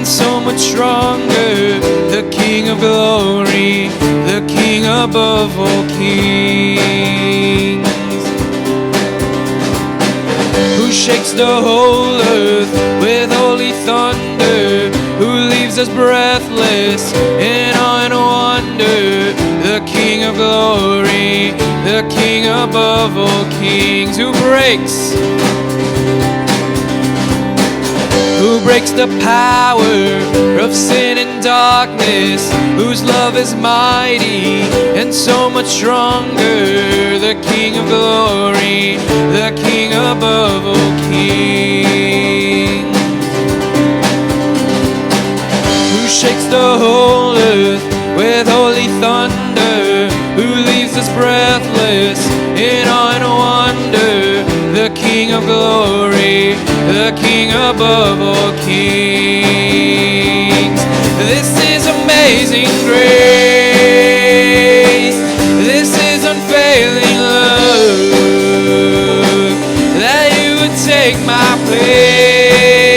and so much stronger, the King of glory, the King above all kings, who shakes the whole earth with holy thunder, who leaves us breathless in awe and wonder, the King of glory, the King above all kings, who breaks the power of sin and darkness, whose love is mighty and so much stronger, the King of glory, the King above all kings, who shakes the whole earth with holy thunder, who leaves us breathless in awe and wonder, the King of glory, the King above all kings. This is amazing grace, this is unfailing love, that you would take my place,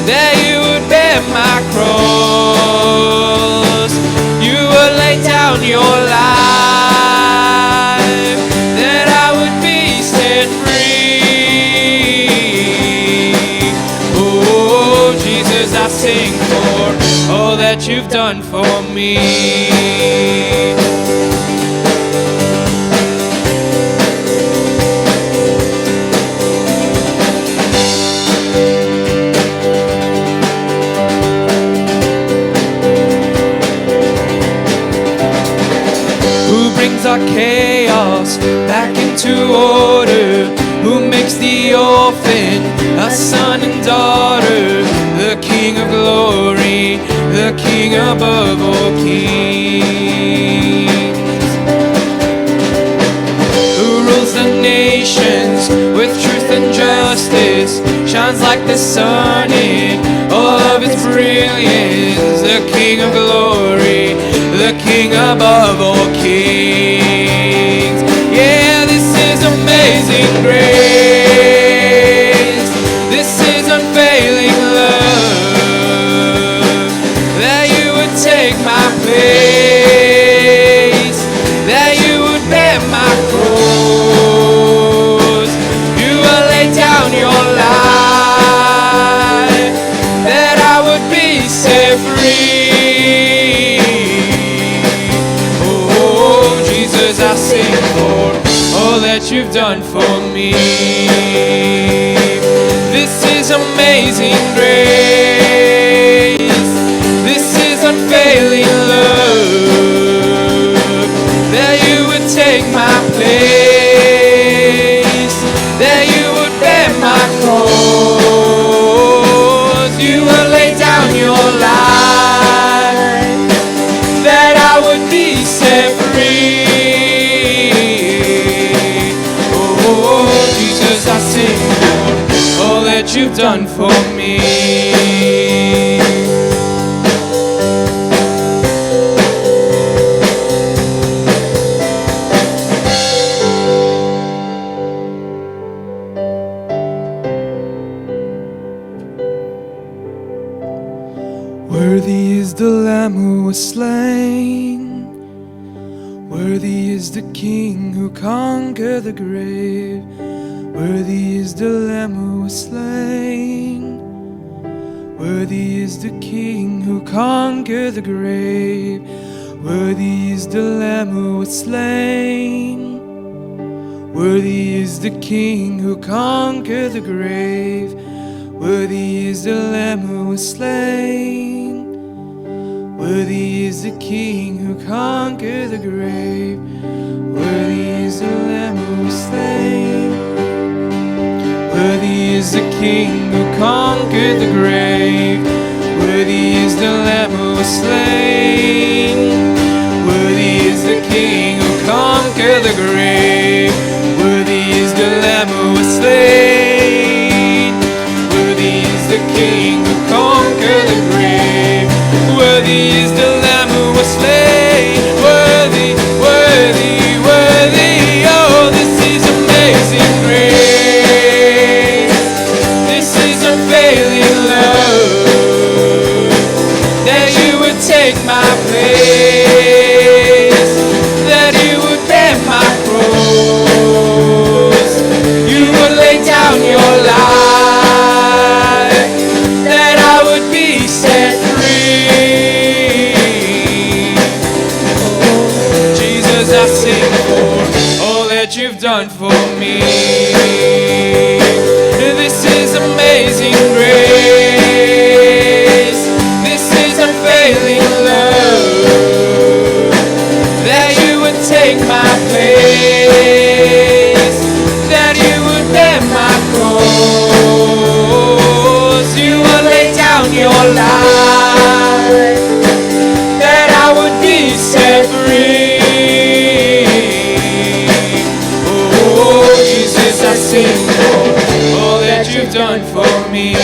that you would bear my cross, you would lay down your life, that I would be set free. Oh, Jesus, I sing for all that you've done for me. Our chaos back into order, who makes the orphan a son and daughter, the King of glory, the King above all kings, who rules the nations with truth and justice, shines like the sun in all of its brilliance, the King of glory, the King above all kings. Yeah, this is amazing grace, this is unfailing love, that you would take my place, that you would bear my cross, you will lay down your life, that I would be set free. I sing for all that you've done for me. This is amazing grace, this is unfailing love, that you would take my place, that you would bear my cross, you will lay down your life, that I would be set free. I sing for all that you've done for me. Worthy is the Lamb who was slain, worthy is the King who conquered the grave. Worthy is the Lamb who was slain, worthy is the King who conquered the grave. Worthy is the Lamb who was slain, worthy is the King who conquered the grave. Worthy is the Lamb who was slain, worthy is the King who conquered the grave. Worthy is the Lamb who was slain, worthy is the King who conquered the grave. Worthy is the Lamb who was slain, worthy is the King who conquered the grave. Worthy is the Lamb who was slain, worthy is the King who conquered the grave. Worthy is the Lamb who was slain, worthy, worthy, worthy. Oh, this is amazing grace, this is unfailing love, my place, that you would bear my cross, you would lay down your life, that I would be set free. Jesus, I sing for all that you've done for me. This is amazing grace, this is unfailing love, that you would take my place, that you would bear my cross, you would lay down your life, that I would be set free. Oh, Jesus, I sing for all that you've done for me.